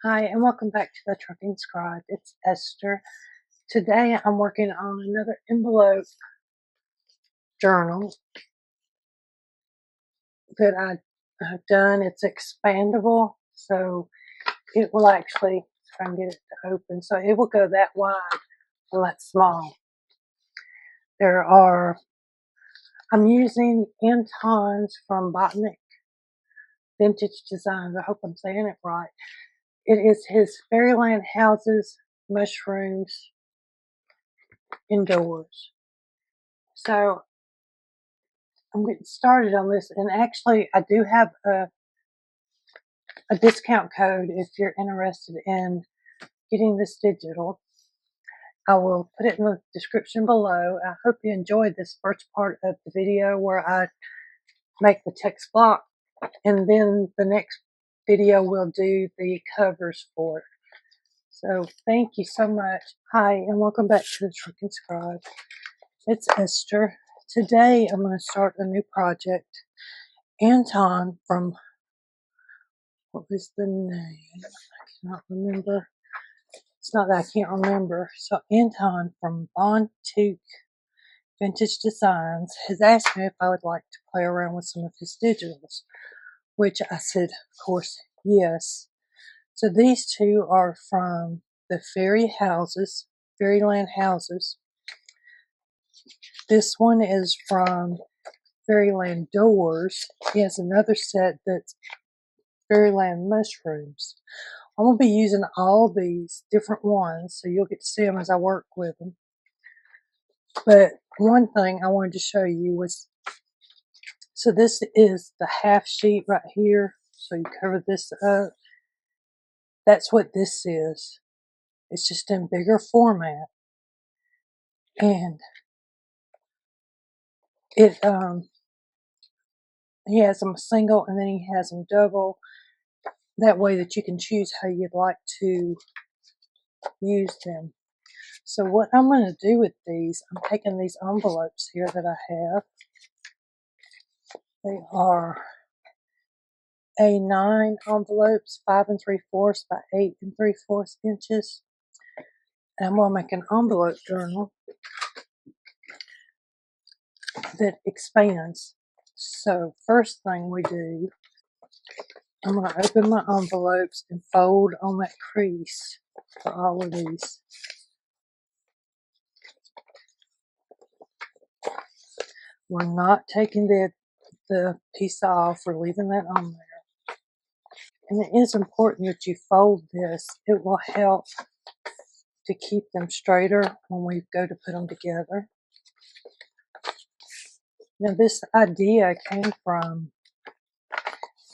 Hi, and welcome back to the Trucking Scribe. It's Esther. Today I'm working on another envelope journal that I've done. It's expandable, so it will actually, if I can get it to open, so it will go that wide or that small. I'm using Anton's from Botanical Vintage Designs. I hope I'm saying it right. It is his Fairyland Houses, Mushrooms, Indoors. So I'm getting started on this, and actually I do have a discount code if you're interested in getting this digital. I will put it in the description below. I hope you enjoyed this first part of the video where I make the text block, and then the next video will do the covers for it. So thank you so much. Hi, and welcome back to the Trucking Scribe. It's Esther. Today I'm going to start a new project. Anton from, what was the name? I cannot remember. It's not that I can't remember. So Anton from Botanical Vintage Designs has asked me if I would like to play around with some of his digitals, which I said, of course, yes. So these two are from the Fairyland Houses. This one is from Fairyland Doors. He has another set that's Fairyland Mushrooms. I'm going to be using all these different ones, so you'll get to see them as I work with them. But one thing I wanted to show you was, so this is the half sheet right here. So you cover this up. That's what this is. It's just in bigger format. And he has them single and then he has them double. That way that you can choose how you'd like to use them. So what I'm going to do with these, I'm taking these envelopes here that I have. They are A9 envelopes, 5 3/4 by 8 3/4 inches. And I'm going to make an envelope journal that expands. So first thing we do, I'm going to open my envelopes and fold on that crease for all of these. We're not taking the piece off, we're leaving that on there. And it is important that you fold this. It will help to keep them straighter when we go to put them together. Now this idea came from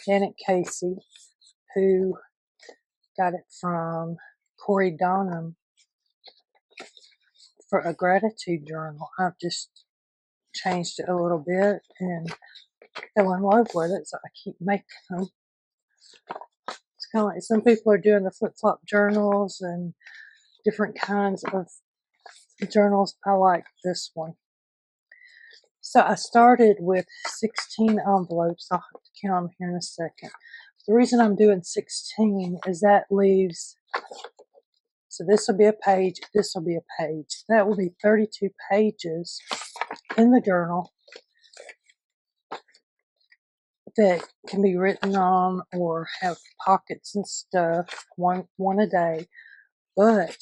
Janet Casey, who got it from Corey Donham for a gratitude journal. I've just changed it a little bit and fell in love with it, so I keep making them. It's kind of like some people are doing the flip-flop journals and different kinds of journals. I like this one. So I started with 16 envelopes. I'll have to count them here in a second. The reason I'm doing 16 is that leaves, so this will be a page, this will be a page. That will be 32 pages in the journal that can be written on or have pockets and stuff, one a day. But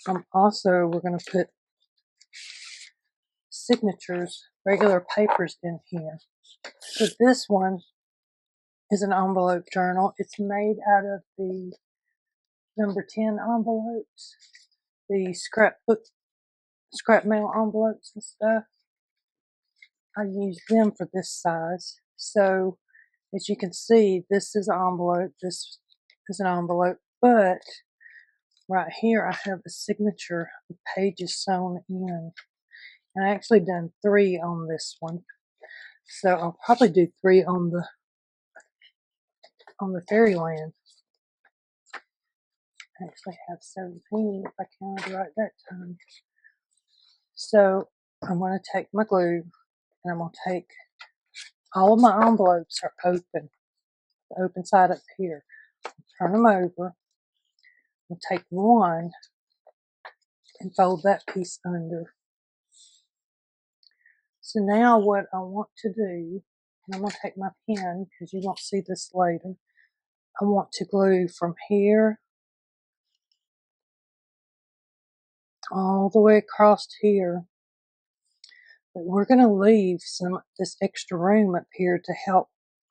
we're going to put signatures, regular papers in here. So this one is an envelope journal. It's made out of the number 10 envelopes, the scrap mail envelopes and stuff. I use them for this size. So as you can see, this is an envelope, this is an envelope, but right here I have a signature with pages sewn in. And I actually done 3 on this one. So I'll probably do 3 on the Fairyland. I actually have 17 if I counted right that time. So I'm going to take my glue and I'm going to take, all of my envelopes are open, the open side up here. turn them over. We'll take one and fold that piece under. So now what I want to do, and I'm going to take my pen because you won't see this later, I want to glue from here all the way across here. But we're going to leave this extra room up here to help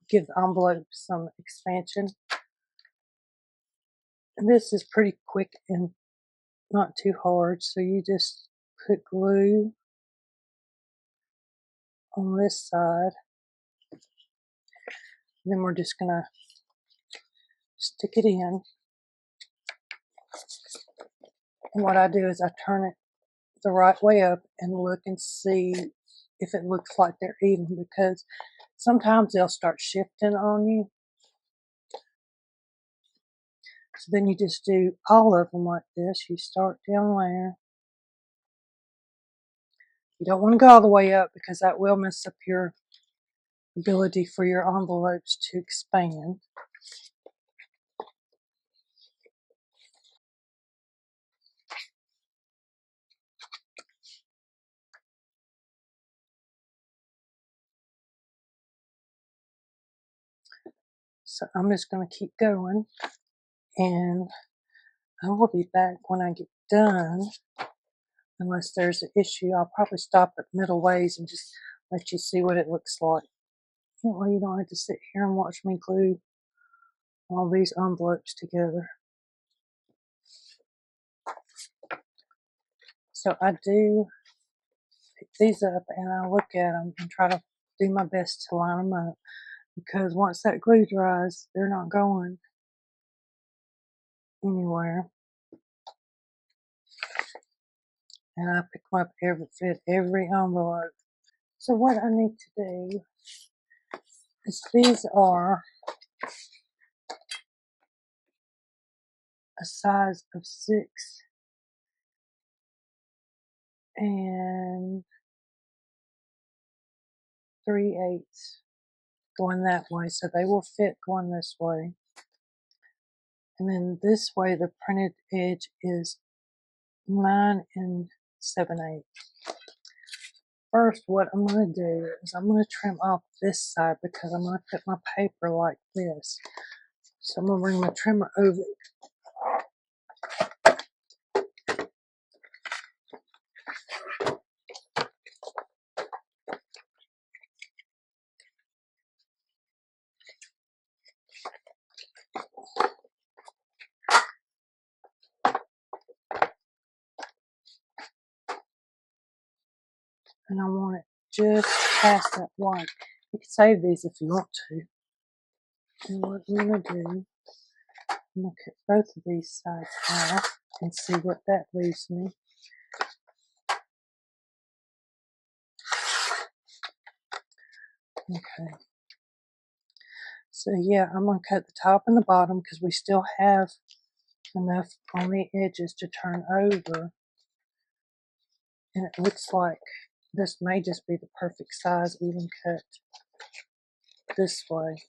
give the envelope some expansion. And this is pretty quick and not too hard, so you just put glue on this side. And then we're just going to stick it in. And what I do is I turn it the right way up and look and see if it looks like they're even, because sometimes they'll start shifting on you. So then you just do all of them like this. You start down there. You don't want to go all the way up because that will mess up your ability for your envelopes to expand. So I'm just going to keep going, and I will be back when I get done. Unless there's an issue, I'll probably stop at middle ways and just let you see what it looks like. That way you don't have to sit here and watch me glue all these envelopes together. So I do pick these up and I look at them and try to do my best to line them up, because once that glue dries, they're not going anywhere. And I pick them up fit every envelope. So what I need to do is, these are a size of 6 and 3/8 going that way, so they will fit going this way. And then this way the printed edge is 9 7/8. First, what I'm going to do is I'm going to trim off this side because I'm going to put my paper like this. So I'm going to bring my trimmer over. And I want it just past that line. You can save these if you want to. And what I'm going to do, I'm going to cut both of these sides off and see what that leaves me. Okay. So yeah, I'm going to cut the top and the bottom because we still have enough on the edges to turn over. And it looks like this may just be the perfect size, even cut this way.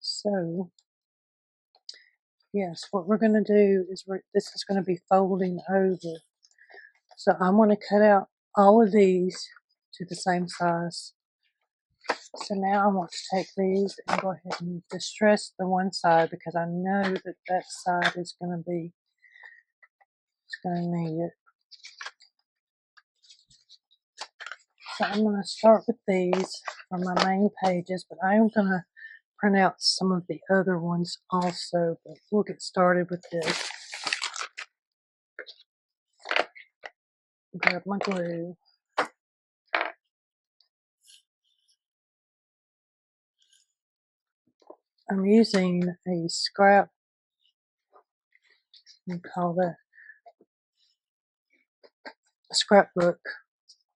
So, yes, what we're going to do is this is going to be folding over. So I'm going to cut out all of these to the same size. So now I want to take these and go ahead and distress the one side because I know that that side is going to be, it's going to need it. So I'm going to start with these from my main pages, but I am going to print out some of the other ones also, but we'll get started with this. Grab my glue. I'm using a scrap, we call that a scrapbook.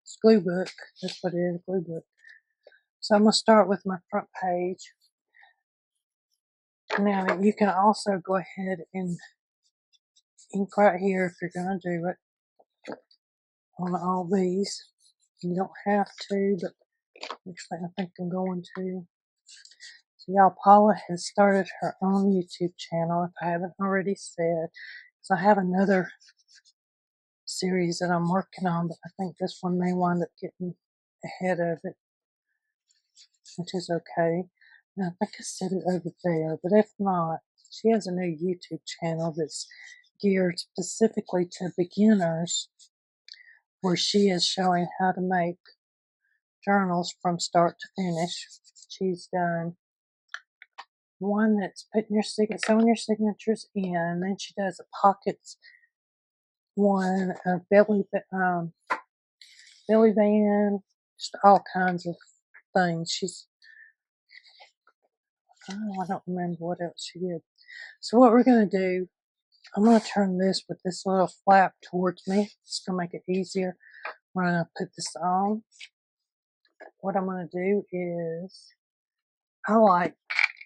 It's glue book, that's what it is, glue book. So I'm going to start with my front page. Now you can also go ahead and ink right here if you're going to do it on all these. You don't have to, but actually I think I'm going to. So y'all, Paula has started her own YouTube channel, if I haven't already said. So I have another series that I'm working on, but I think this one may wind up getting ahead of it, which is okay. And I think I said it over there, but if not, she has a new YouTube channel that's geared specifically to beginners, where she is showing how to make journals from start to finish. She's done one that's putting your sewing your signatures in, and then she does a pockets one, a belly band, just all kinds of things. I don't remember what else she did. So what we're going to do, I'm going to turn this with this little flap towards me. It's going to make it easier when I put this on. What I'm going to do is, I like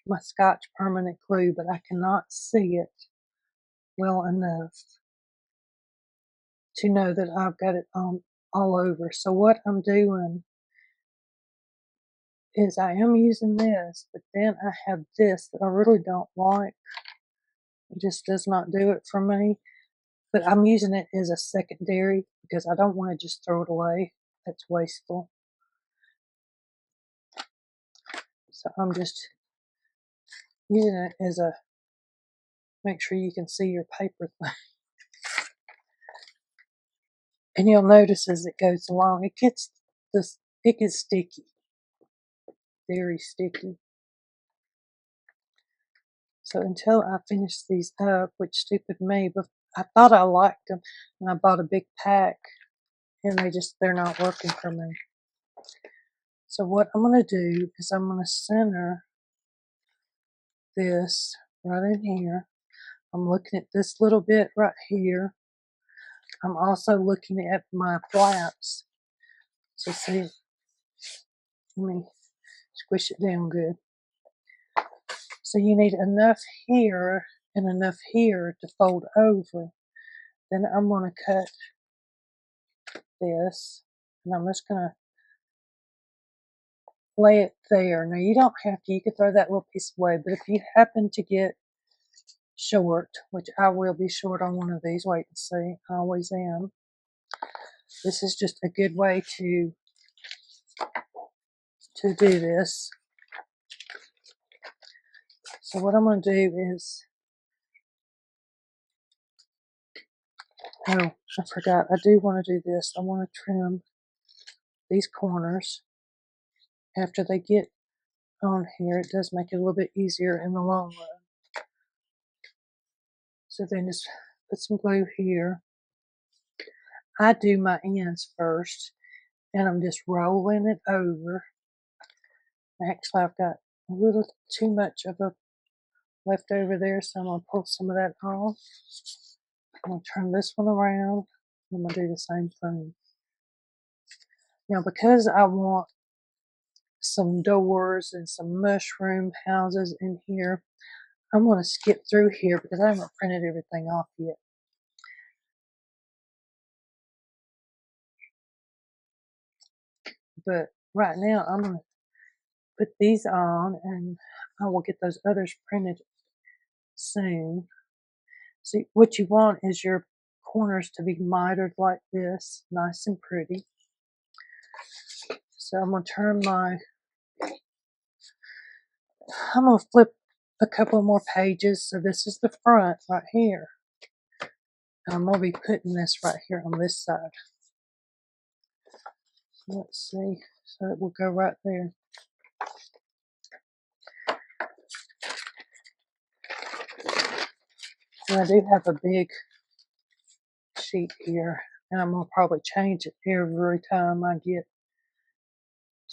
my Scotch permanent glue, but I cannot see it well enough to know that I've got it on all over. So what I'm doing is I am using this, but then I have this that I really don't like. It just does not do it for me. But I'm using it as a secondary because I don't want to just throw it away. That's wasteful. So I'm just using it as a, make sure you can see your paper thing. And you'll notice as it goes along, it gets sticky. Very sticky. So until I finish these up, which stupid me, but I thought I liked them, and I bought a big pack, and they're not working for me. So what I'm going to do is I'm going to center this right in here. I'm looking at this little bit right here. I'm also looking at my flaps. So see, let me squish it down good. So you need enough here and enough here to fold over. Then I'm going to cut this, and I'm just going to lay it there. Now you don't have to, you can throw that little piece away, but if you happen to get short, which I will be short on one of these, wait and see, I always am. This is just a good way to do this. So what I'm going to do is, oh, I forgot, I do want to do this. I want to trim these corners after they get on here. It does make it a little bit easier in the long run. So then just put some glue here. I do my ends first, and I'm just rolling it over. Actually, I've got a little too much of a left over there, so I'm going to pull some of that off. I'm going to turn this one around. I'm going to do the same thing. Now, because I want some doors and some mushroom houses in here, I'm going to skip through here because I haven't printed everything off yet. But right now, I'm going to put these on, and I will get those others printed soon. See, what you want is your corners to be mitered like this, nice and pretty. So I'm going to I'm going to flip a couple more pages. So this is the front right here. And I'm going to be putting this right here on this side. So let's see. So it will go right there. And I do have a big sheet here, and I'm going to probably change it every time I get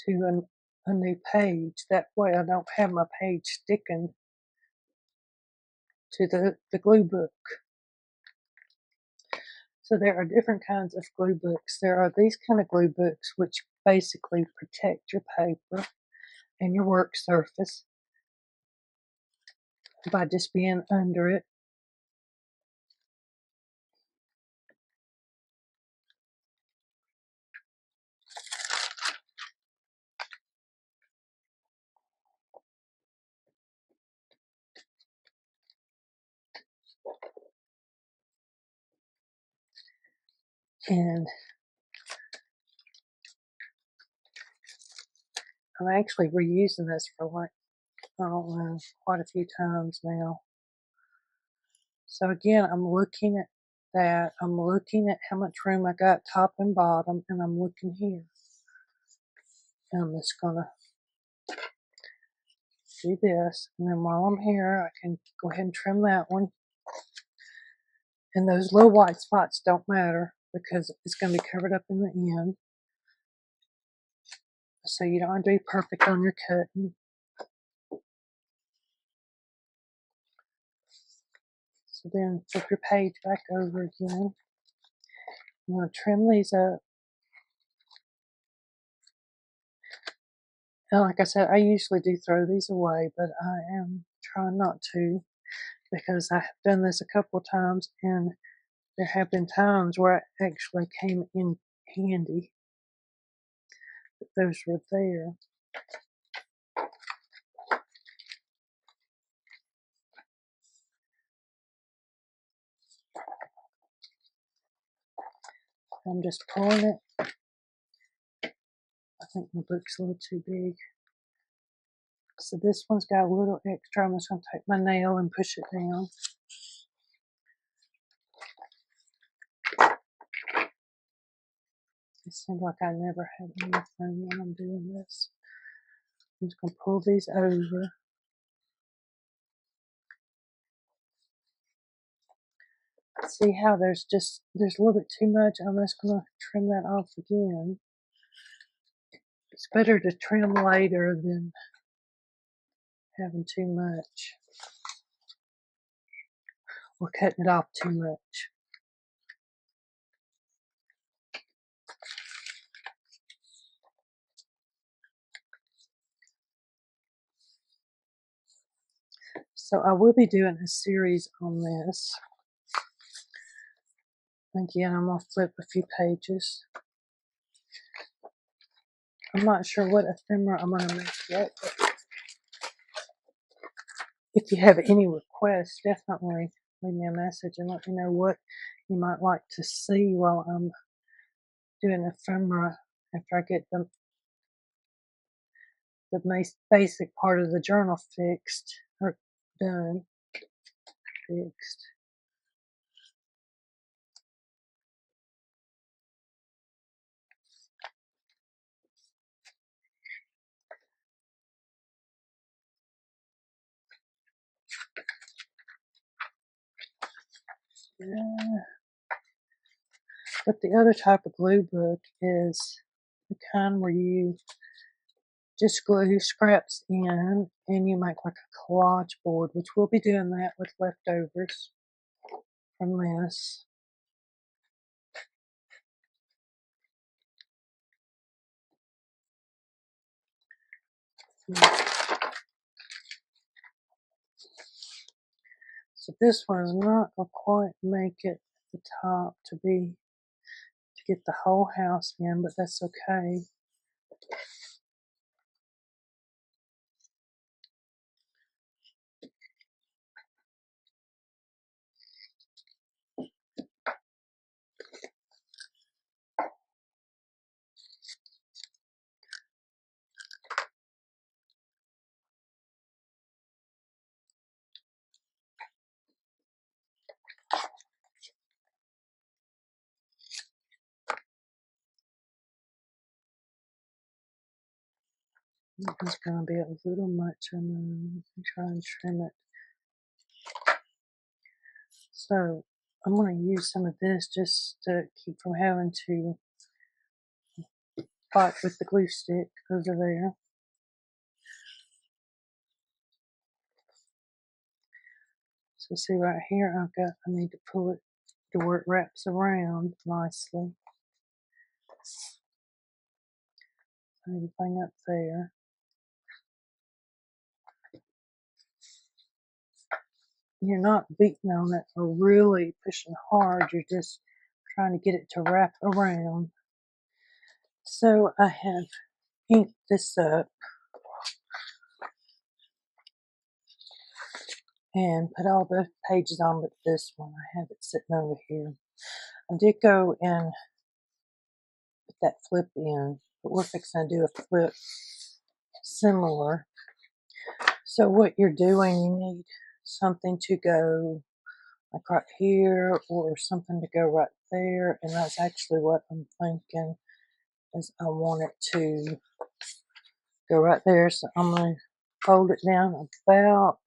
to a new page. That way I don't have my page sticking to the glue book. So there are different kinds of glue books. There are these kind of glue books which basically protect your paper and your work surface. by just being under it. And I'm actually reusing this for like, I don't know, quite a few times now. So again, I'm looking at that. I'm looking at how much room I got top and bottom, and I'm looking here. And I'm just gonna do this, and then while I'm here, I can go ahead and trim that one. And those little white spots don't matter because it's going to be covered up in the end. So you don't have to be perfect on your cutting. So then flip your page back over again. I'm going to trim these up. And like I said, I usually do throw these away, but I am trying not to because I have done this a couple of times and there have been times where it actually came in handy. But those were there. I'm just pulling it. I think my book's a little too big. So this one's got a little extra. I'm just going to take my nail and push it down. It seems like I never have anything when I'm doing this. I'm just going to pull these over. See how there's a little bit too much. I'm just going to trim that off again. It's better to trim later than having too much or cutting it off too much. So I will be doing a series on this. Again, I'm going to flip a few pages. I'm not sure what ephemera I'm going to make yet, but if you have any requests, definitely leave me a message and let me know what you might like to see while I'm doing ephemera after I get the basic part of the journal fixed or done. Fixed. Yeah. But the other type of glue book is the kind where you just glue scraps in and you make like a collage board, which we'll be doing that with leftovers from this. So this one is not going to quite make it at the top to get the whole house in, but that's okay. It's going to be a little much, and then try and trim it. So I'm going to use some of this just to keep from having to fight with the glue stick over there. So see right here, I need to pull it to where it wraps around nicely. Anything up there. you're not beating on it or really pushing hard. You're just trying to get it to wrap around. So I have inked this up and put all the pages on but this one. I have it sitting over here. I did go and put that flip in, but we're fixing to do a flip similar. So what you're doing, you need something to go like right here or something to go right there, and that's actually what I'm thinking is I want it to go right there. So I'm going to fold it down about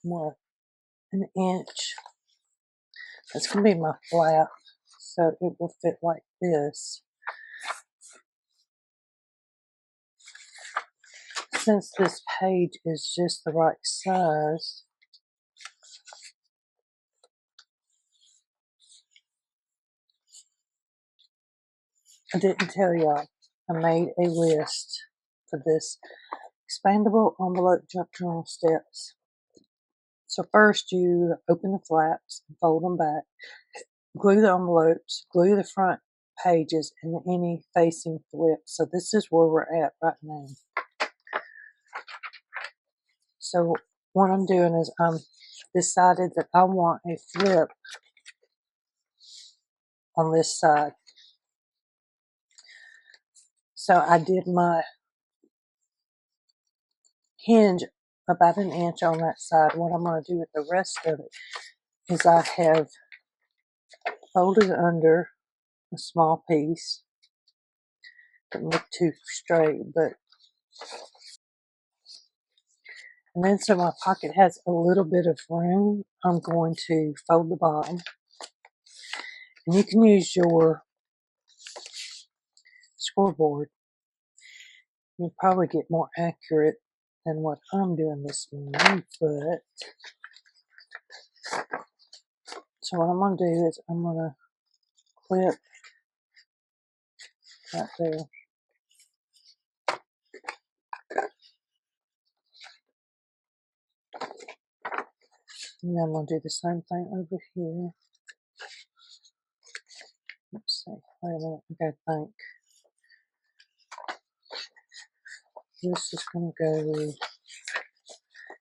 what, an inch. That's going to be my flap, so it will fit like this. Since this page is just the right size, I didn't tell y'all, I made a list for this expandable envelope journal steps. So first you open the flaps, fold them back, glue the envelopes, glue the front pages and any facing flips. So this is where we're at right now. So what I'm doing is I'm decided that I want a flip on this side. So I did my hinge about an inch on that side. What I'm going to do with the rest of it is I have folded under a small piece. Didn't look too straight, but and then so my pocket has a little bit of room. I'm going to fold the bottom. And you can use your scoreboard. You'll probably get more accurate than what I'm doing this morning, but so what I'm going to do is I'm going to clip right there. And then I'm going to do the same thing over here. Let's see. Wait a minute. I gotta think. This is going to go,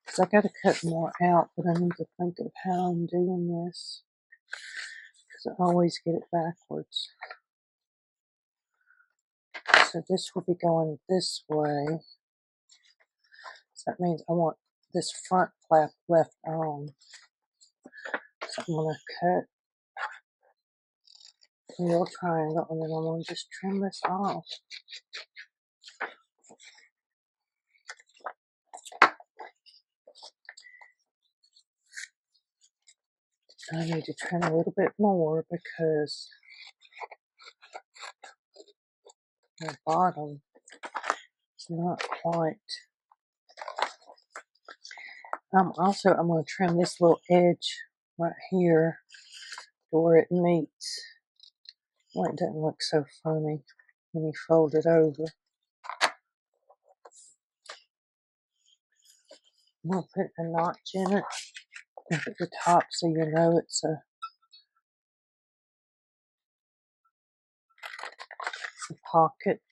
because I got to cut more out, but I need to think of how I'm doing this, because I always get it backwards. So this will be going this way. So that means I want this front flap left on. So I'm going to cut a little triangle and then I'm going to just trim this off. I need to trim a little bit more because the bottom is not quite. I'm going to trim this little edge right here to where it meets. Well, it doesn't look so funny when you fold it over. I'm going to put a notch in it at the top so you know it's a pocket.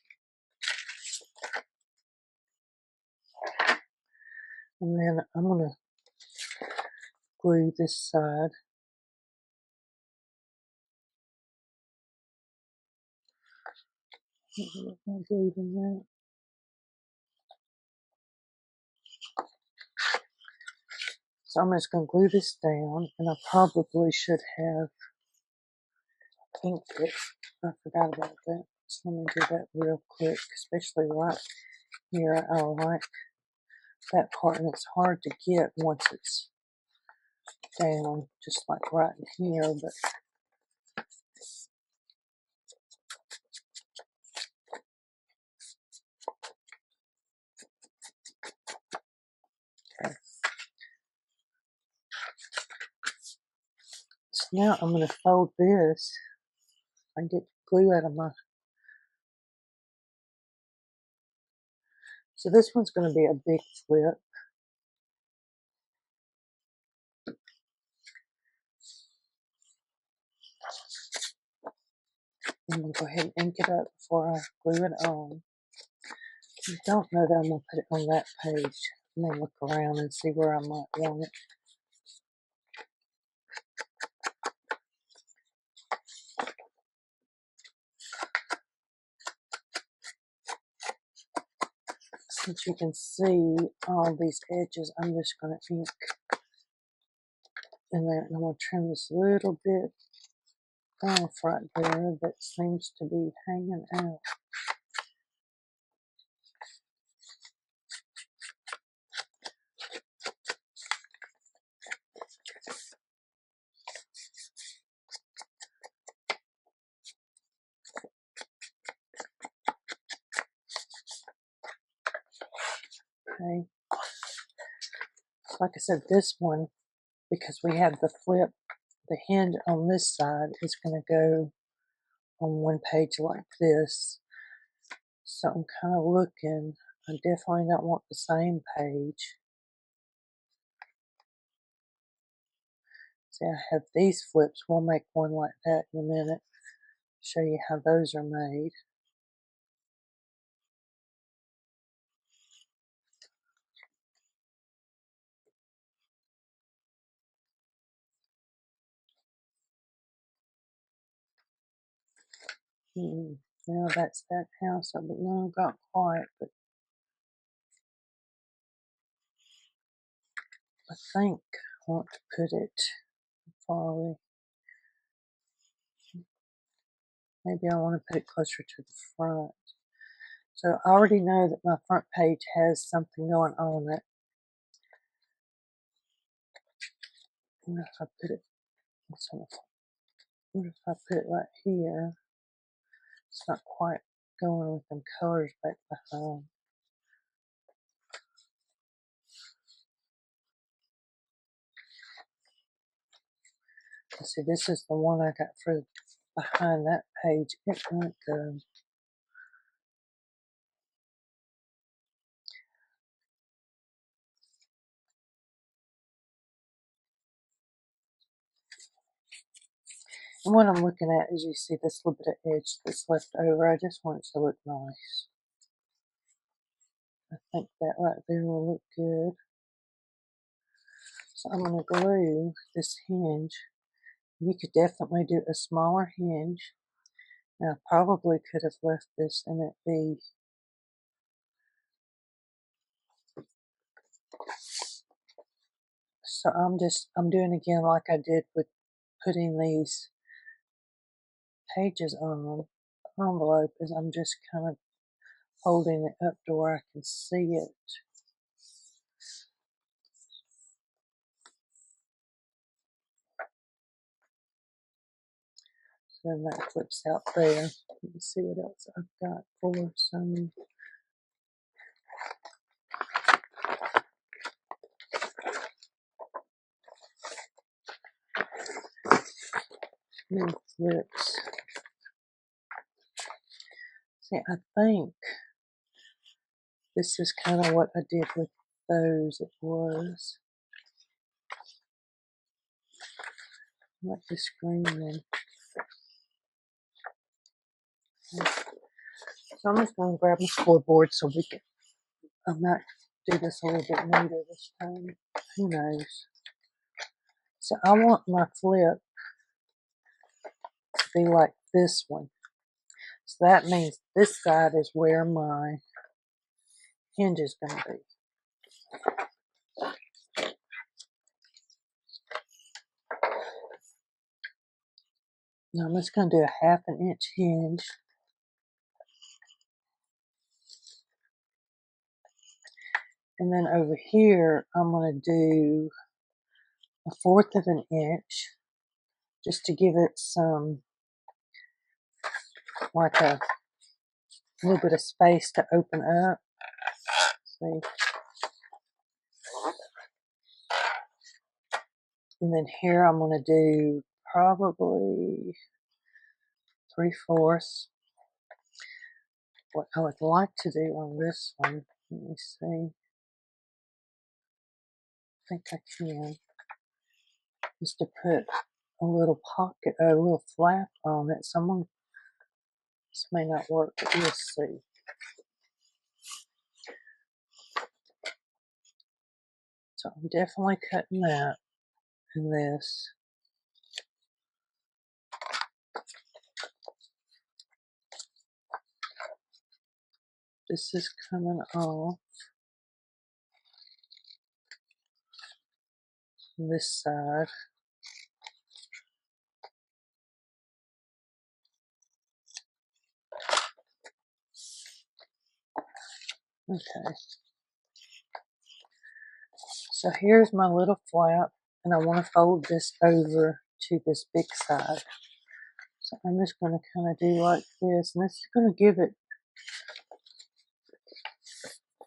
And then I'm going to glue this side. More glue than that. So I'm just going to glue this down, and I probably should have inked it. I forgot about that. So let me do that real quick, especially right here. I like that part, and it's hard to get once it's down, just like right here, but okay. So now I'm going to fold this. I get glue out of my. So this one's going to be a big flip. I'm going to go ahead and ink it up before I glue it on. I don't know that I'm going to put it on that page. I'm going to look around and see where I might want it. Since you can see all these edges, I'm just going to ink in there. And I'm going to trim this little bit off right there that seems to be hanging out. Okay. So like I said, this one, because we have the flip, the hinge on this side is going to go on one page like this. So I'm kind of looking. I definitely don't want the same page. See, I have these flips. We'll make one like that in a minute. Show you how those are made. Now that's that house. I don't know, got quiet, but I think I want to put it far away. Maybe I want to put it closer to the front. So I already know that my front page has something going on it. What if I put it, what if I put it right here? It's not quite going with them colors back behind. Let's see, this is the one I got for behind that page. It won't go. And what I'm looking at is you see this little bit of edge that's left over. I just want it to look nice. I think that right there will look good. So I'm going to glue this hinge. You could definitely do a smaller hinge. Now I probably could have left this and it be so I'm doing again like I did with putting these pages on the envelope, is I'm just kind of holding it up to where I can see it. So then that flips out there. Let me see what else I've got for some new flips. See, I think this is kind of what I did with those. It was like this green one. So I'm just going to grab my scoreboard so we can, I might do this a little bit neater this time. Who knows? So I want my flip to be like this one. So that means this side is where my hinge is going to be. Now I'm just going to do a 1/2 inch hinge. And then over here, I'm going to do a 1/4 inch just to give it some, like a little bit of space to open up. See? And then here I'm going to do probably 3/4. What I would like to do on this one, let me see. I think I can. Is to put a little pocket, a little flap on it. So I'm going to This may not work, but we'll see. So I'm definitely cutting that and this. This is coming off this side. Okay. So here's my little flap, and I want to fold this over to this big side. So I'm just going to kind of do like this, and this is going to give it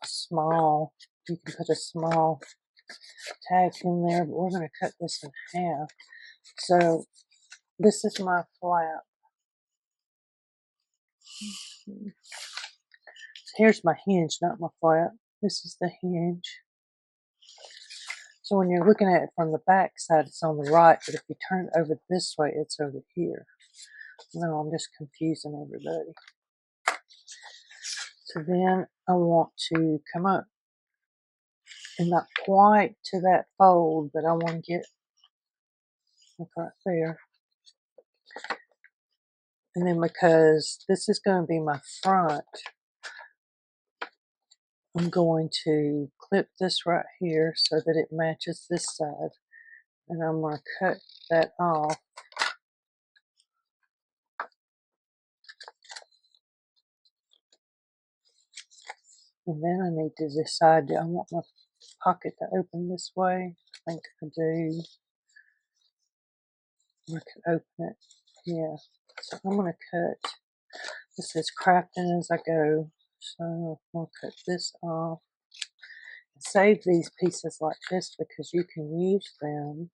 a small, you can put a small tag in there, but we're going to cut this in half. So this is my flap. Here's my hinge, not my flap. This is the hinge. So when you're looking at it from the back side, it's on the right, but if you turn it over this way, it's over here. No, I'm just confusing everybody. So then I want to come up and not quite to that fold, but I want to get like right there. And then because this is going to be my front, I'm going to clip this right here so that it matches this side. And I'm going to cut that off. And then I need to decide, do I want my pocket to open this way? I think I do. I can open it. Yeah. So I'm going to cut. This says crafting as I go. So I'm going to cut this off. Save these pieces like this because you can use them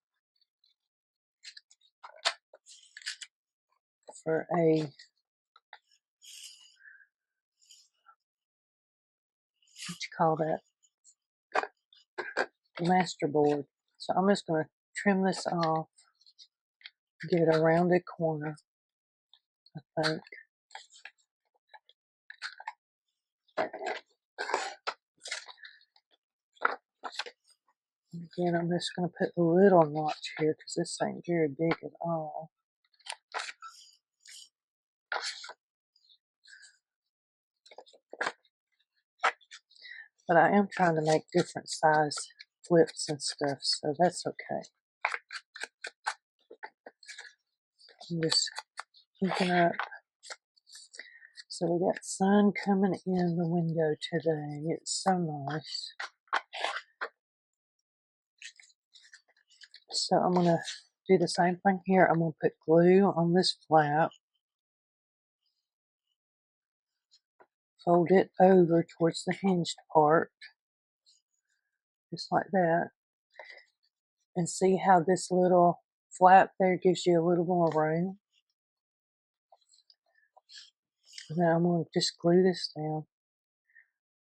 for a, what you call that, master board. So I'm just going to trim this off, give it a rounded corner, I think. Again, I'm just going to put a little notch here because this ain't very big at all. But I am trying to make different size flips and stuff, so that's okay. I'm just looking up. So we got sun coming in the window today. It's so nice. So I'm going to do the same thing here. I'm going to put glue on this flap. Fold it over towards the hinged part. Just like that. And see how this little flap there gives you a little more room. And then I'm going to just glue this down.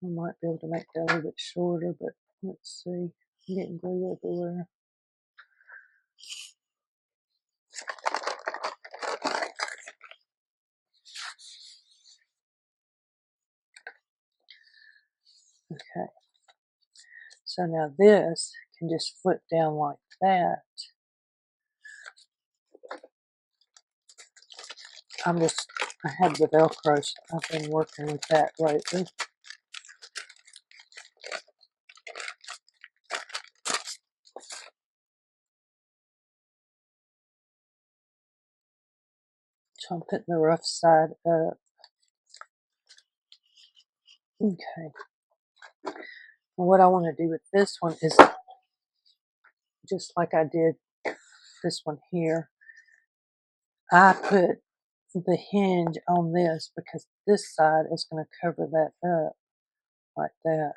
I might be able to make that a little bit shorter, but let's see. I'm getting glue everywhere. Okay. So now this can just flip down like that. I have the Velcro, so I've been working with that lately. So I'm putting the rough side up. Okay. And what I want to do with this one is just like I did this one here. I put the hinge on this because this side is going to cover that up like that.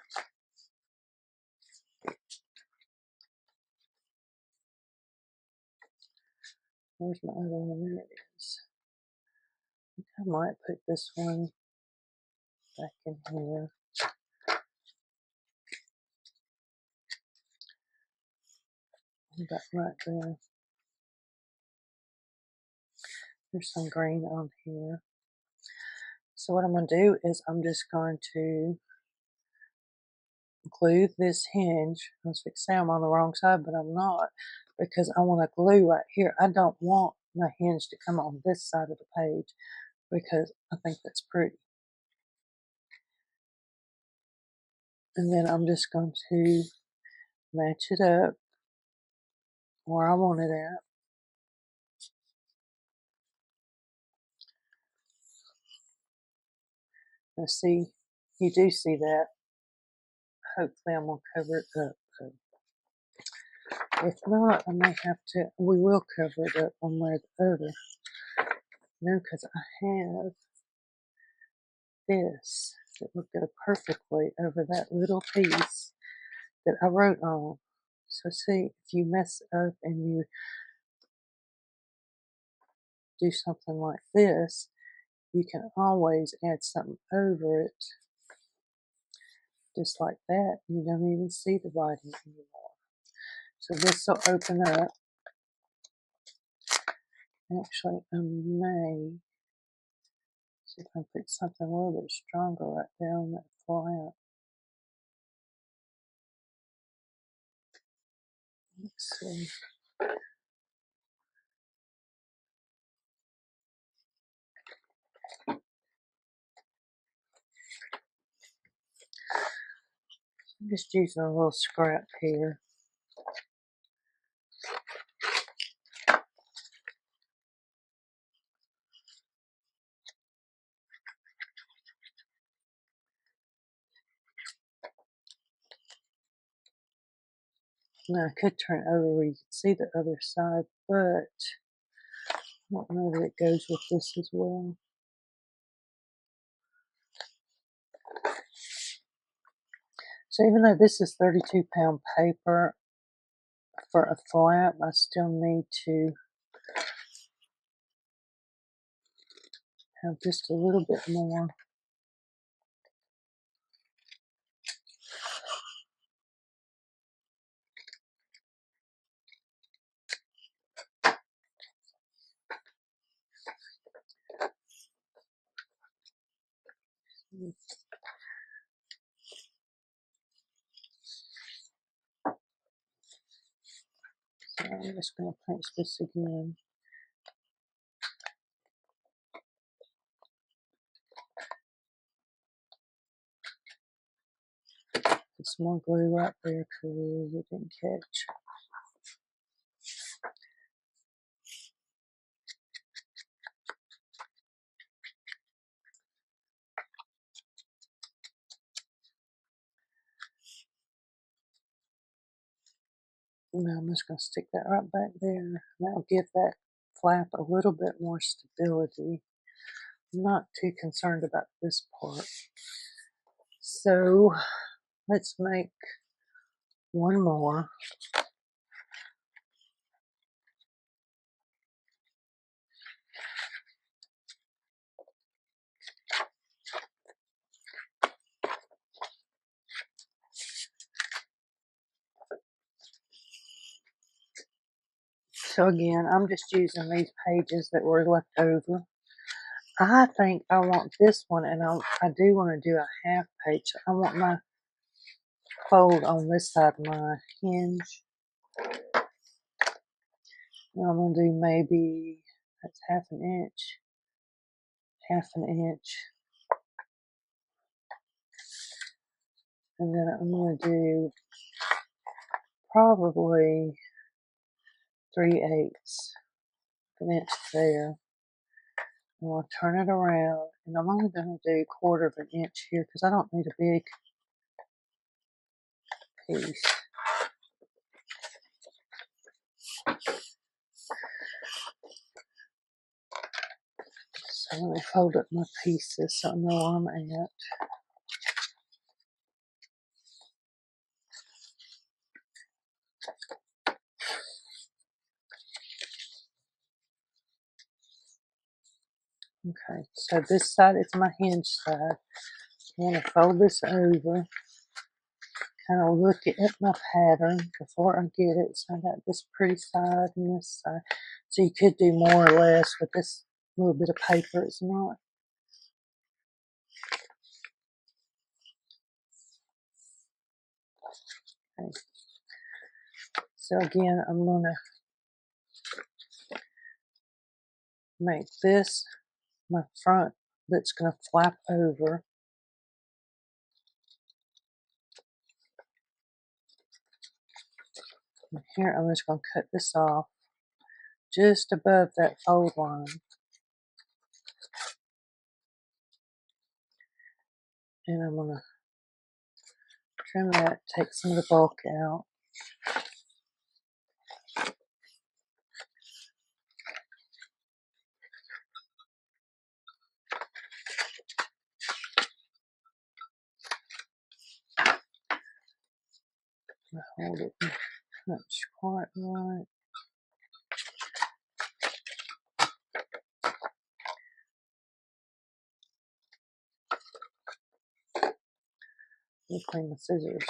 Where's my other one? There it is. I might put this one back in here. About right there. There's some green on here. So what I'm going to do is I'm just going to glue this hinge. I was fixing to say I'm on the wrong side, but I'm not, because I want to glue right here. I don't want my hinge to come on this side of the page because I think that's pretty. And then I'm just going to match it up where I want it at. Now see, you do see that. Hopefully I'm going to cover it up. If not, I may have to, we will cover it up one way or the other. No, because I have this that would go perfectly over that little piece that I wrote on. So see, if you mess up and you do something like this, you can always add something over it, just like that. You don't even see the writing anymore. So this will open up. Actually, I may see if I can put something a little bit stronger right there on that flap. Let's see. I'm just using a little scrap here. Now I could turn it over where you can see the other side, but I don't know that it goes with this as well. So even though this is 32-pound paper for a flap, I still need to have just a little bit more. So I'm just going to pinch this again. Put some more glue right there because it didn't catch. Now I'm just going to stick that right back there. That'll give that flap a little bit more stability. I'm not too concerned about this part. So let's make one more. So again, I'm just using these pages that were left over. I think I want this one, and I do want to do a half page. I want my fold on this side of my hinge. And I'm going to do maybe, that's half an inch. And then I'm going to do probably 3/8 of an inch there. And I'll turn it around, and I'm only going to do 1/4 of an inch here because I don't need a big piece. So let me fold up my pieces so I know where I'm at. Okay, so this side is my hinge side. I want to fold this over, kind of look at my pattern before I get it. So I got this pretty side and this side. So you could do more or less with this little bit of paper. It's not Okay. So again, I'm going to make this my front that's going to flap over. And here I'm just going to cut this off just above that fold line. And I'm going to trim that, take some of the bulk out. Hold it not quite right. Let me clean my scissors.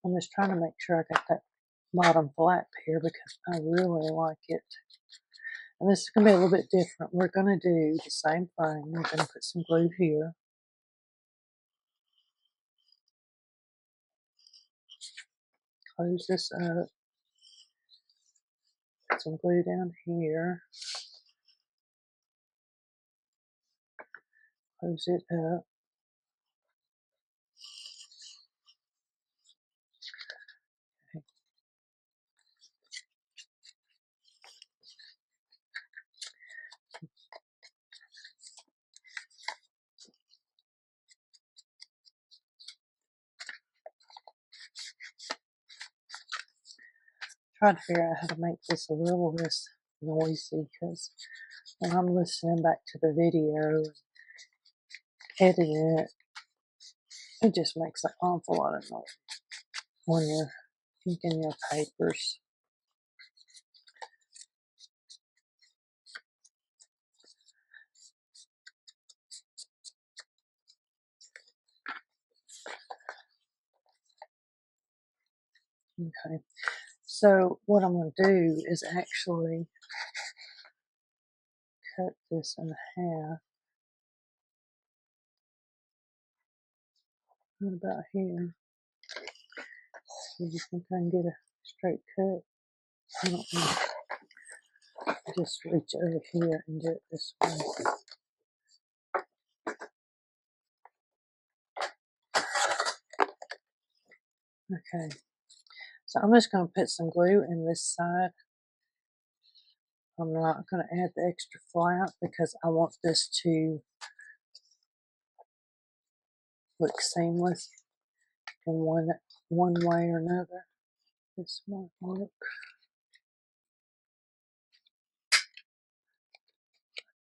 I'm just trying to make sure I got that bottom flap here because I really like it. And this is going to be a little bit different. We're going to do the same thing. We're going to put some glue here. Close this up. Put some glue down here. Close it up. Okay. Try to figure out how to make this a little less noisy because when I'm listening back to the video, editing it, it just makes an awful lot of noise when you're inking your papers. Okay, so what I'm going to do is actually cut this in half. What about here? Do you think I can get a straight cut? I don't know. Just reach over here and do it this way. Okay, so I'm just going to put some glue in this side. I'm not going to add the extra flap because I want this to look seamless in one way or another. This might work. I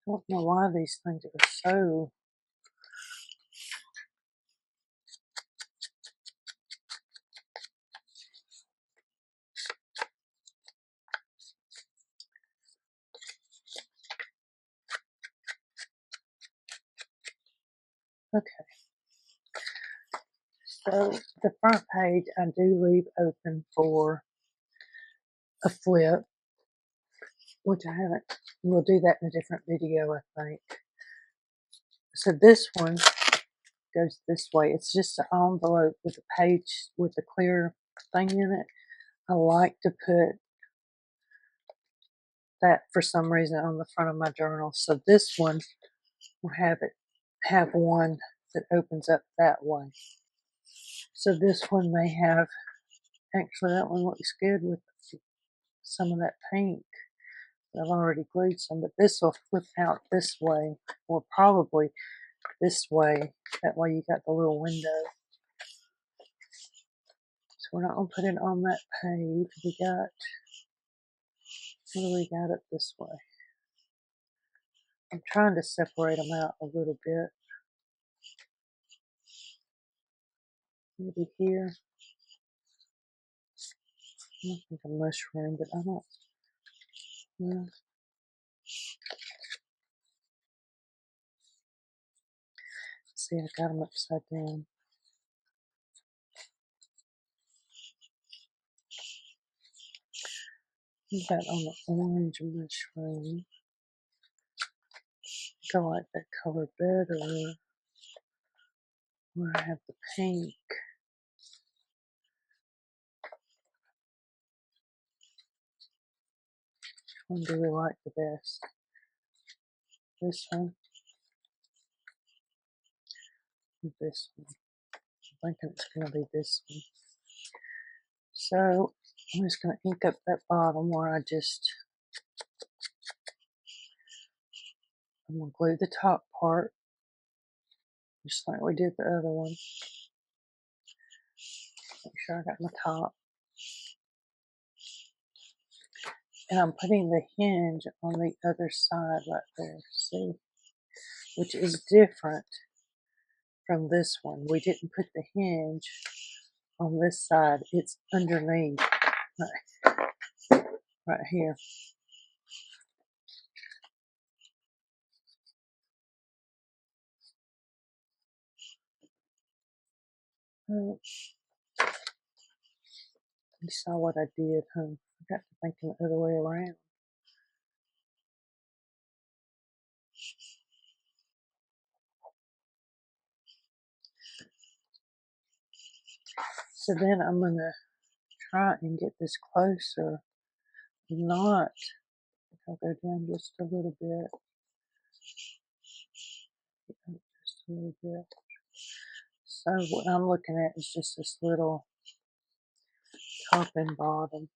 don't know why these things are so. Okay, so the front page I do leave open for a flip, which I haven't. We'll do that in a different video, I think. So this one goes this way. It's just an envelope with a page with a clear thing in it. I like to put that for some reason on the front of my journal. So this one will have one that opens up that way. So this one may have, actually that one looks good with some of that pink. I've already glued some, but this will flip out this way, or probably this way. That way you got the little window. So we're not going to put it on that page. What do we got it this way? I'm trying to separate them out a little bit. Maybe here. I think a mushroom, but I don't. Well, see, I got them upside down. Put that on the orange mushroom. I like that color better where I have the pink. Which one do we like the best? This one? Or this one? I'm thinking it's going to be this one. So I'm just going to ink up that bottom where I'm going to glue the top part, just like we did the other one. Make sure I got my top. And I'm putting the hinge on the other side right there, see? Which is different from this one. We didn't put the hinge on this side. It's underneath, right here. Oh, you saw what I did, huh? I got to thinking the other way around. So then I'm going to try and get this closer. Not, I'll go down just a little bit. Just a little bit. So what I'm looking at is just this little top and bottom.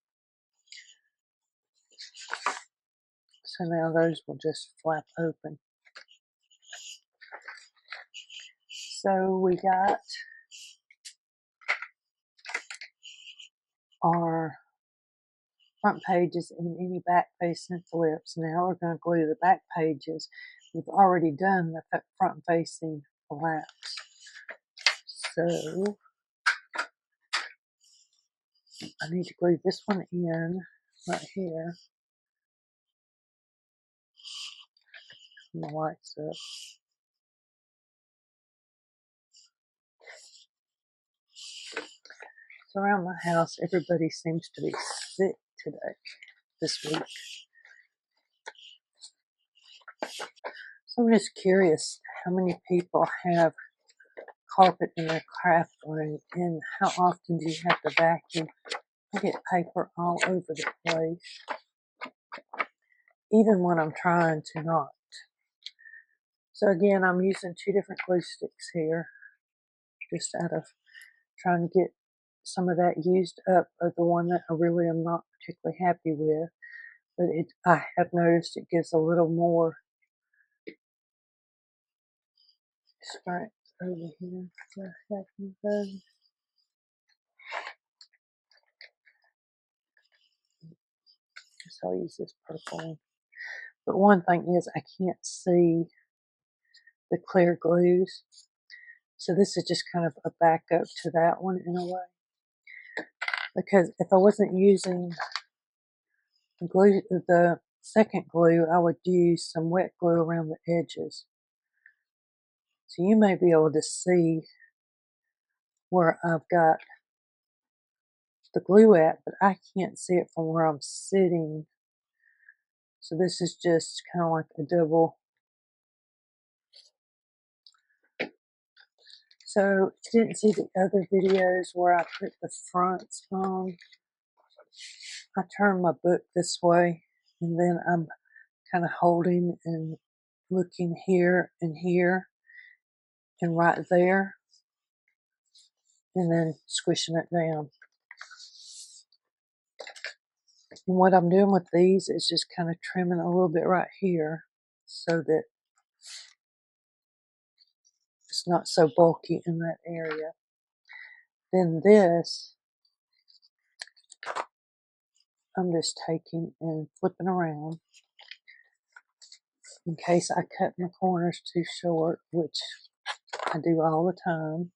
So now those will just flap open. So we got our front pages and any back facing flips. Now we're going to glue the back pages. We've already done the front facing flaps. So I need to glue this one in right here. My lights up. So around my house, everybody seems to be sick this week. So I'm just curious how many people have carpet in their craft room and how often do you have to vacuum? I get paper all over the place, even when I'm trying to not. So again, I'm using 2 different glue sticks here, just out of trying to get some of that used up of the one that I really am not particularly happy with. But I have noticed it gives a little more strength over here. So I'll use this purple one. But one thing is I can't see the clear glues. So this is just kind of a backup to that one in a way. Because if I wasn't using the second glue, I would use some wet glue around the edges. So you may be able to see where I've got the glue at, but I can't see it from where I'm sitting. So this is just kind of like a double. So if you didn't see the other videos where I put the fronts on, I turn my book this way and then I'm kind of holding and looking here and right there, and then squishing it down. And what I'm doing with these is just kind of trimming a little bit right here so that it's not so bulky in that area. Then this, I'm just taking and flipping around in case I cut my corners too short, which I do all the time.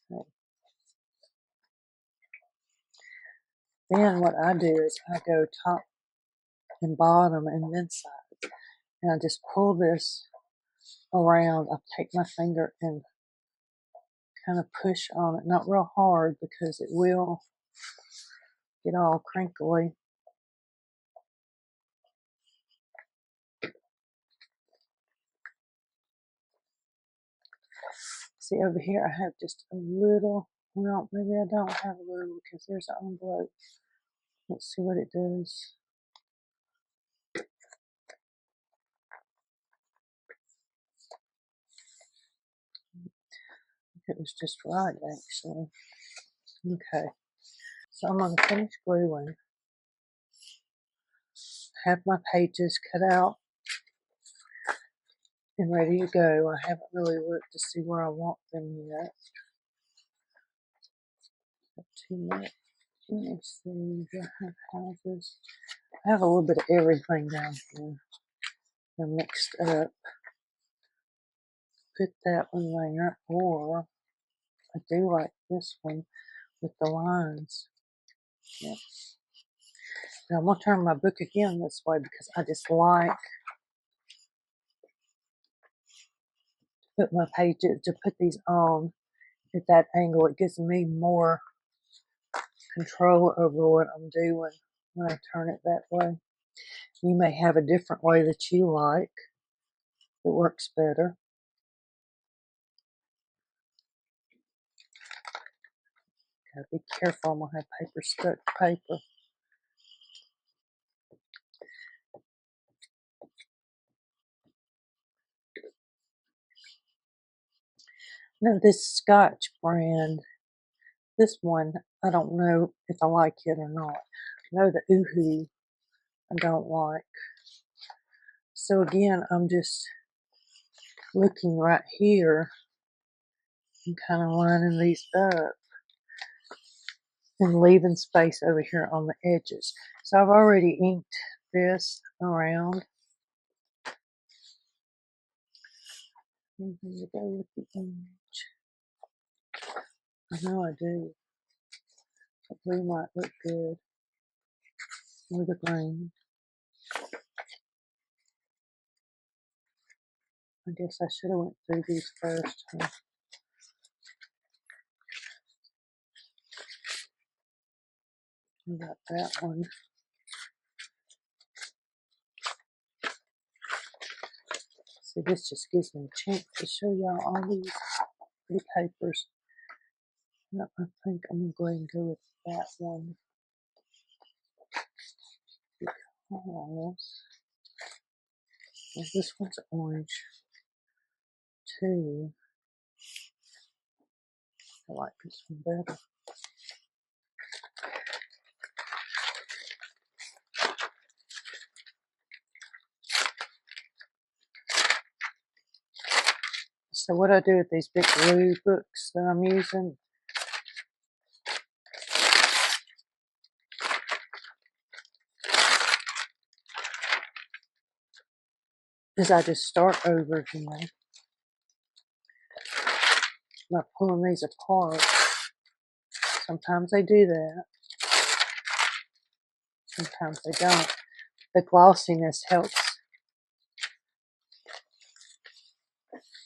Okay. Then what I do is I go top and bottom and then side. And I just pull this around. I take my finger and kind of push on it, not real hard because it will get all crinkly. See over here, I have just a little, well, maybe I don't have a little because there's an envelope. Let's see what it does. It was just right, actually. Okay, so I'm going to finish gluing. Have my pages cut out and ready to go. I haven't really looked to see where I want them yet. Not too much. Let me see. Do I have houses? I have a little bit of everything down here. They're mixed up. Put that one there, or I do like this one with the lines. Yep. Now I'm going to turn my book again this way because I just like to put my pages, to put these on at that angle. It gives me more control over what I'm doing when I turn it that way. You may have a different way that you like that works better. Gotta be careful, I'm gonna have paper stuck to paper. Now this Scotch brand, this one, I don't know if I like it or not. I know the Oohoo I don't like. So again, I'm just looking right here and kind of lining these up and leaving space over here on the edges. So I've already inked this around. Anything to go with the image? I know I do. The blue might look good. Or the green. I guess I should have went through these first. Huh? Got that one. See, this just gives me a chance to show y'all all these pretty papers. No, I think I'm going to go with that one. Because this one's orange too. I like this one better. So what I do with these big blue books that I'm using is I just start over again by pulling these apart. Sometimes they do that. Sometimes they don't. The glossiness helps.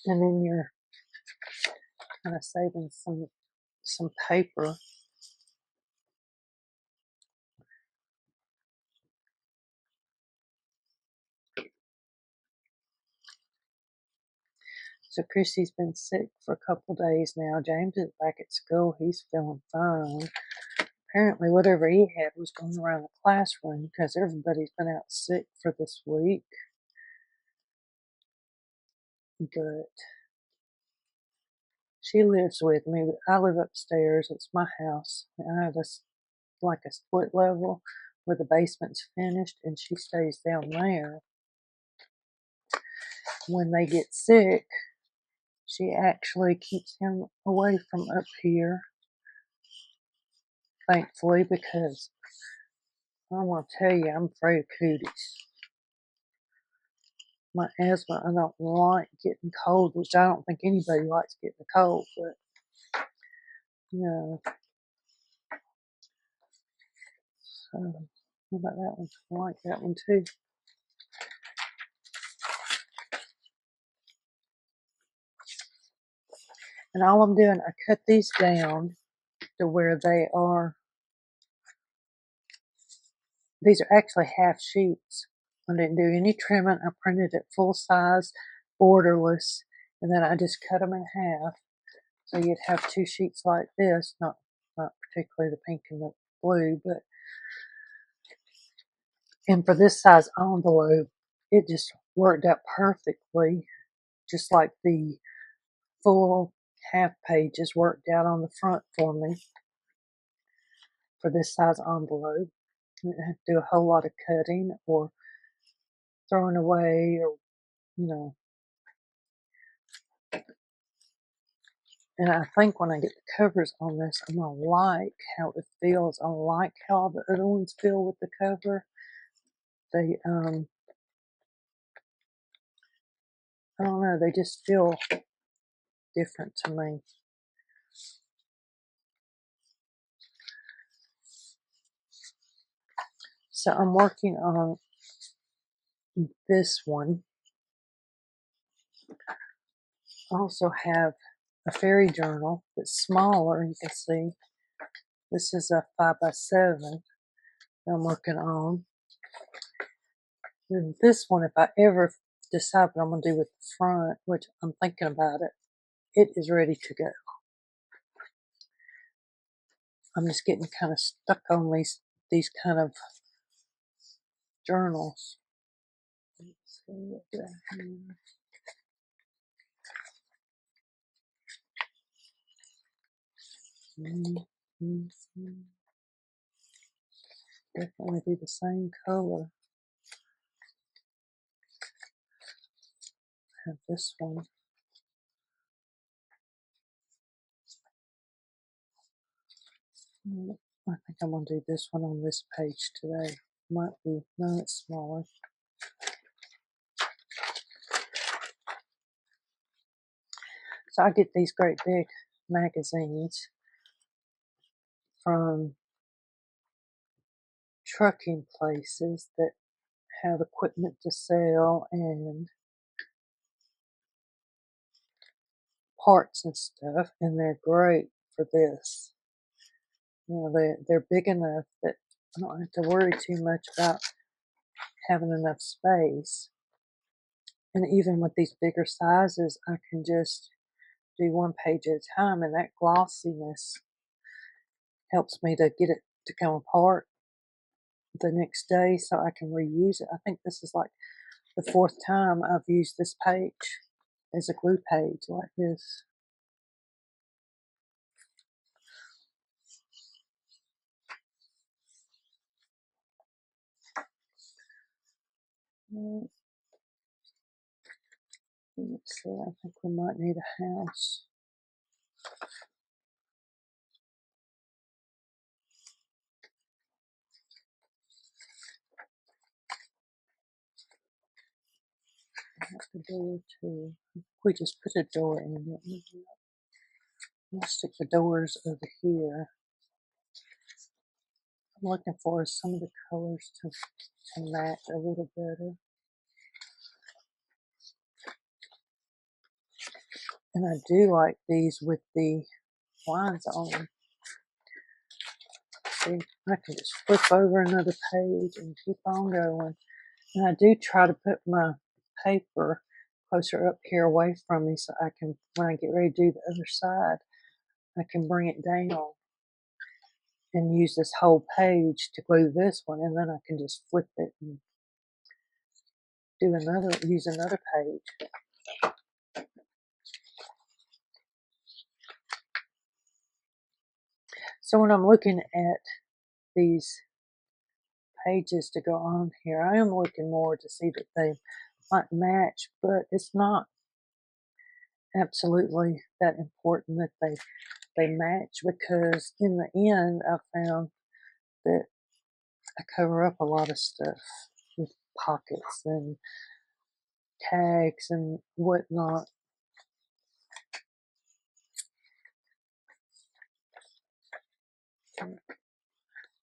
And then you're kind of saving some paper. So Chrissy's been sick for a couple days now. James is back at school. He's feeling fine. Apparently whatever he had was going around the classroom because everybody's been out sick for this week. But she lives with me. I live upstairs. It's my house. I have like a split level where the basement's finished, and she stays down there. When they get sick, she actually keeps him away from up here, thankfully, because I want to tell you, I'm afraid of cooties. My asthma, I don't like getting cold, which I don't think anybody likes getting a cold, but, you know. So, how about that one? I like that one too. And all I'm doing, I cut these down to where they are. These are actually half sheets. I didn't do any trimming. I printed it full size, borderless, and then I just cut them in half. So you'd have two sheets like this, not particularly the pink and the blue, but and for this size envelope, it just worked out perfectly, just like the full half pages worked out on the front for me for this size envelope. I didn't have to do a whole lot of cutting or throwing away or, you know. And I think when I get the covers on this, I'm going to like how it feels. I like how the other ones feel with the cover. They, I don't know, they just feel different to me. So I'm working on this one. I also have a fairy journal that's smaller. You can see this is a 5x7 that I'm working on. And this one, if I ever decide what I'm going to do with the front, which I'm thinking about it, it is ready to go. I'm just getting kind of stuck on these kind of journals. Let's see what do I have here. Definitely be the same color. I have this one. I think I'm going to do this one on this page today. Might be, no, it's smaller. So I get these great big magazines from trucking places that have equipment to sell and parts and stuff, and they're great for this. You know, they're big enough that I don't have to worry too much about having enough space. And even with these bigger sizes, I can just do one page at a time, and that glossiness helps me to get it to come apart the next day so I can reuse it. I think this is like the fourth time I've used this page as a glue page like this. Let's see, I think we might need a house. I have the door too. We just put a door in it. We'll stick the doors over here. I'm looking for some of the colors to match a little better. And I do like these with the lines on them. See, I can just flip over another page and keep on going. And I do try to put my paper closer up here away from me so I can, when I get ready to do the other side, I can bring it down and use this whole page to glue this one, and then I can just flip it and use another page. So when I'm looking at these pages to go on here, I am looking more to see that they might match, but it's not absolutely that important that they match, because in the end I found that I cover up a lot of stuff with pockets and tags and whatnot. I'm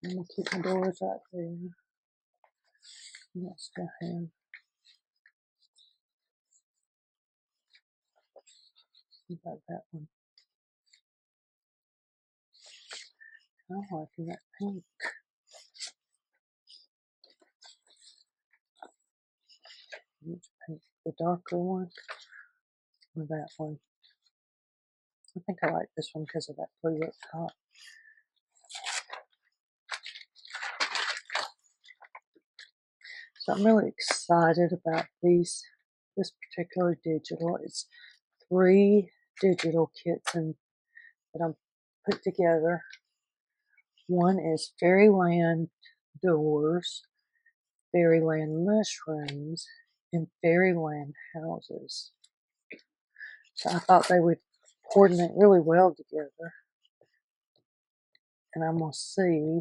gonna keep my doors out there. I still have about that one. I'm liking that pink. Which pink? The darker one or that one? I think I like this one because of that blue up top. So I'm really excited about this particular digital. It's 3 digital kits that I'm put together. One is Fairyland doors, Fairyland mushrooms, and Fairyland houses. So I thought they would coordinate really well together. And I'm going to see,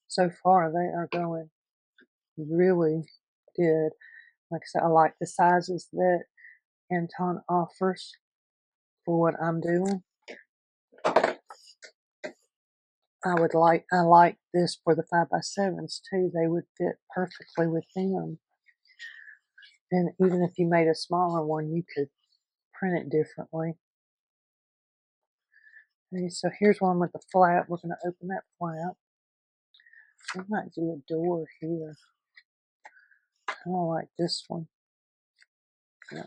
so far they are going really good. Like I said, I like the sizes that Anton offers for what I'm doing. I like this for the 5x7s too. They would fit perfectly with them. And even if you made a smaller one, you could print it differently. Okay, so here's one with the flap. We're going to open that flap. I might do a door here. I don't like this one. Yeah.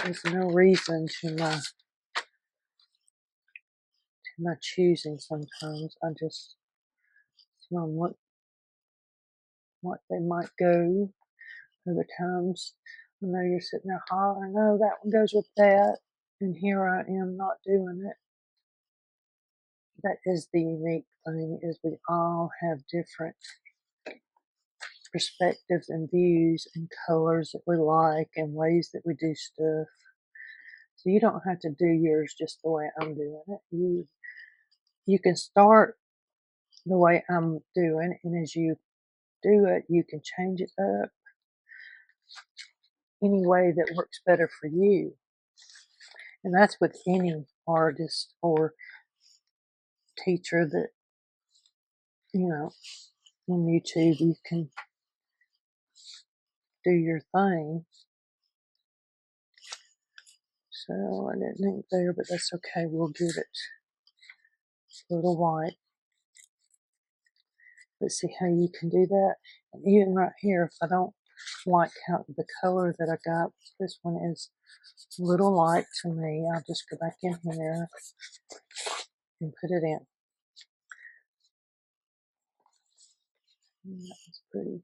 There's no reason to my choosing sometimes. I just want what they might go. Other times I know you're sitting there hollering, no, that one goes with that. And here I am not doing it. That is the unique thing, is we all have different perspectives and views and colors that we like and ways that we do stuff. So you don't have to do yours just the way I'm doing it. You can start the way I'm doing, and as you do it, you can change it up any way that works better for you. And that's with any artist or teacher that, on YouTube, you can do your thing. So I didn't ink there, but that's okay. We'll give it a little white. Let's see how you can do that. And even right here, if I don't like how the color that I got, this one is a little light to me. I'll just go back in here and put it in. That's pretty.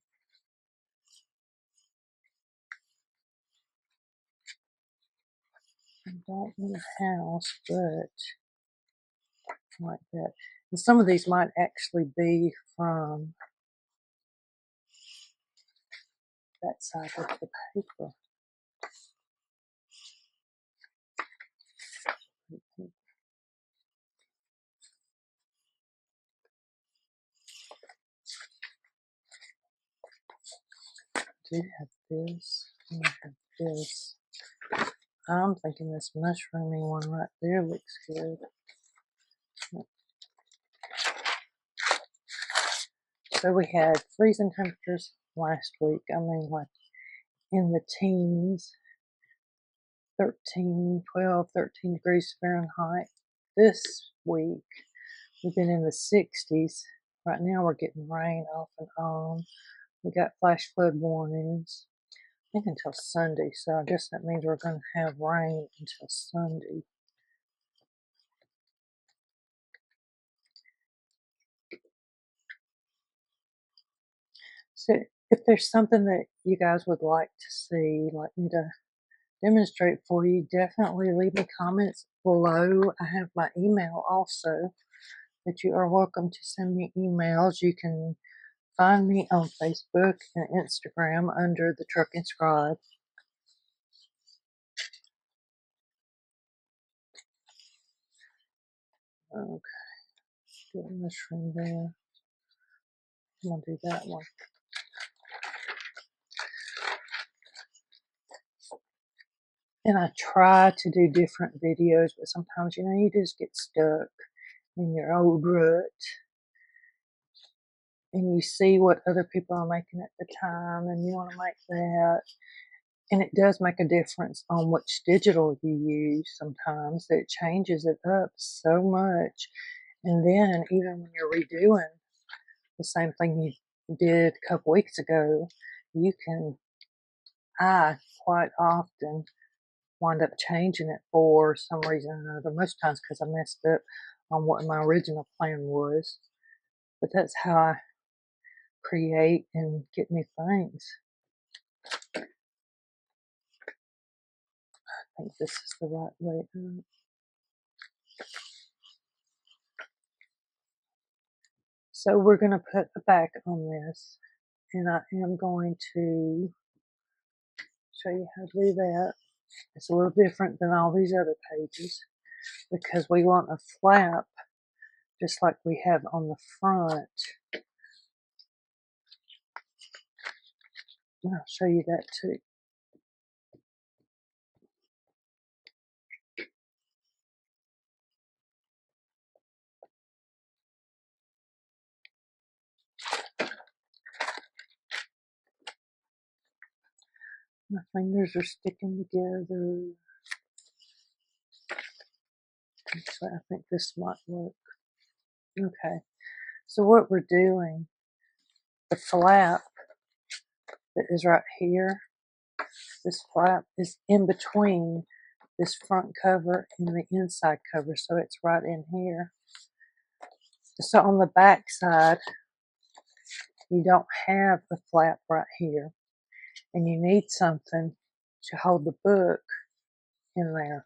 I don't need a house, but like that. And some of these might actually be from that side of the paper. I do have this. And I have this. I'm thinking this mushroomy one right there looks good. So we had freezing temperatures last week. I mean, like in the teens, 12, 13 degrees Fahrenheit. This week, we've been in the 60s. Right now, we're getting rain off and on. We got flash flood warnings, I think until Sunday. So I guess that means we're going to have rain until Sunday. So if there's something that you guys would like to see, like me to demonstrate for you, definitely leave me comments below. I have my email also, that you are welcome to send me emails. You can find me on Facebook and Instagram under the Trucking Scribe. Okay, get a mushroom there. I'm gonna do that one. And I try to do different videos, but sometimes, you just get stuck in your old rut. And you see what other people are making at the time, and you want to make that. And it does make a difference on which digital you use sometimes. It changes it up so much. And then even when you're redoing the same thing you did a couple weeks ago, I quite often wind up changing it for some reason or another. Most times because I messed up on what my original plan was. But that's how I create and get new things. I think this is the right way up. So we're going to put a back on this, and I am going to show you how to do that. It's a little different than all these other pages because we want a flap just like we have on the front. And I'll show you that too. My fingers are sticking together. So I think this might work. Okay. So what we're doing, the flap that is right here, this flap is in between this front cover and the inside cover, so it's right in here. So on the back side, you don't have the flap right here, and you need something to hold the book in there.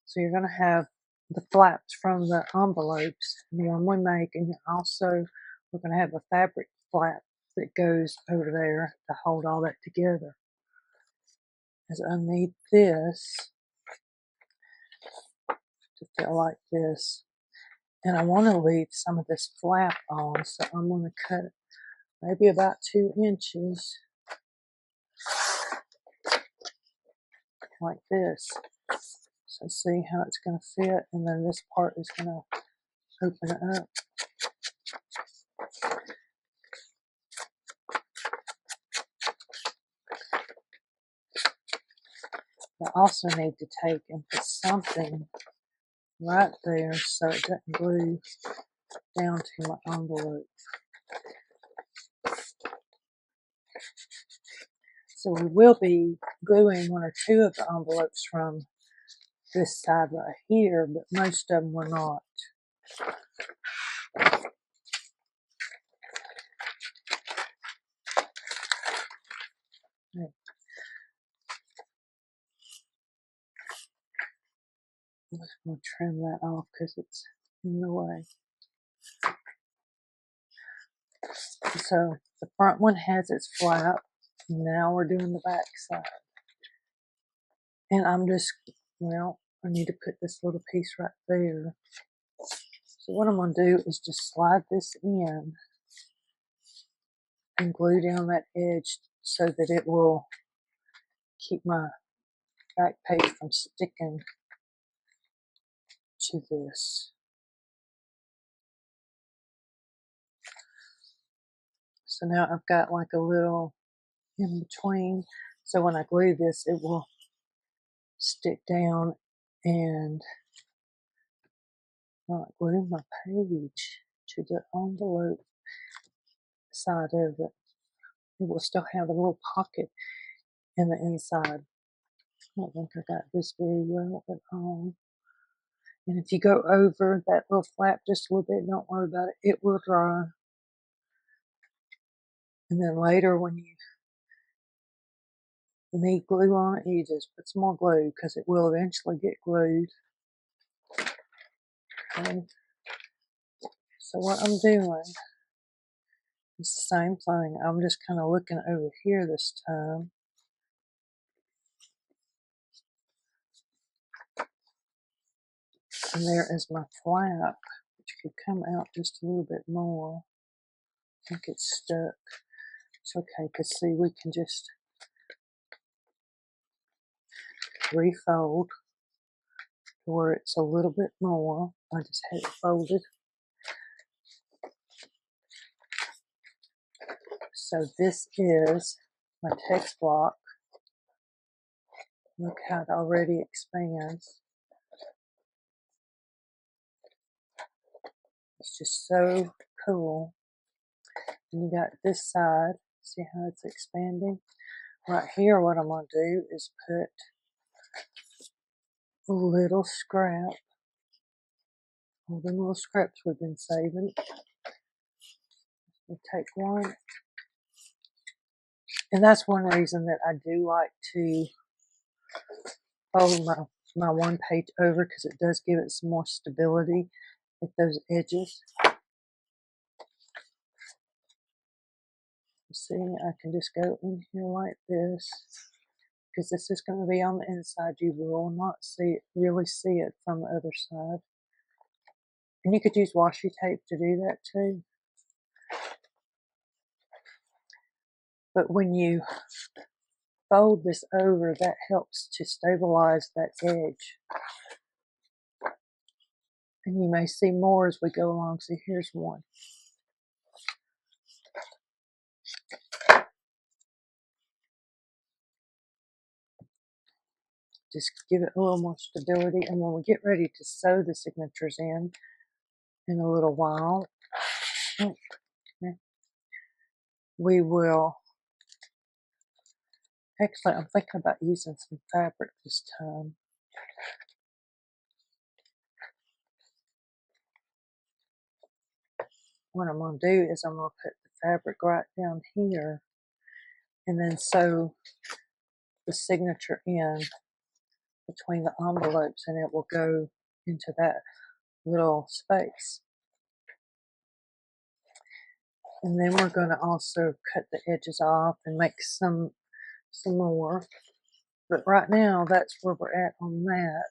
So you're going to have the flaps from the envelopes, the one we make, and also we're going to have a fabric flap that goes over there to hold all that together. As I need this to feel like this, and I want to leave some of this flap on, so I'm going to cut maybe about 2 inches like this. So see how it's going to fit, and then this part is going to open it up. I also need to take and put something right there so it doesn't glue down to my envelope. So we will be gluing 1 or 2 of the envelopes from this side right here, but most of them will not. I'm just going to trim that off because it's in the way. So the front one has its flap. Now we're doing the back side. And I'm just, well, I need to put this little piece right there. So what I'm going to do is just slide this in and glue down that edge so that it will keep my back page from sticking to this. So now I've got like a little in between. So when I glue this, it will stick down and not glue my page to the envelope side of it. It will still have a little pocket in the inside. I don't think I got this very well at all. And if you go over that little flap just a little bit, don't worry about it. It will dry. And then later when you need glue on it, you just put some more glue because it will eventually get glued. Okay. So what I'm doing is the same thing. I'm just kind of looking over here this time. And there is my flap, which could come out just a little bit more. I think it's stuck. It's okay, because see, we can just refold to where it's a little bit more. I just had it folded. So this is my text block. Look how it already expands. It's just so cool. And you got this side. See how it's expanding? Right here, what I'm going to do is put a little scrap. All the little scraps we've been saving. We'll take one. And that's one reason that I do like to fold my one page over, because it does give it some more stability at those edges. See, I can just go in here like this, because this is going to be on the inside. You will not really see it from the other side. And you could use washi tape to do that too. But when you fold this over, that helps to stabilize that edge. And you may see more as we go along. See, here's one. Just give it a little more stability. And when we get ready to sew the signatures in a little while, we will, actually, I'm thinking about using some fabric this time. What I'm going to do is I'm going to put the fabric right down here and then sew the signature in between the envelopes, and it will go into that little space. And then we're going to also cut the edges off and make some more. But right now, that's where we're at on that.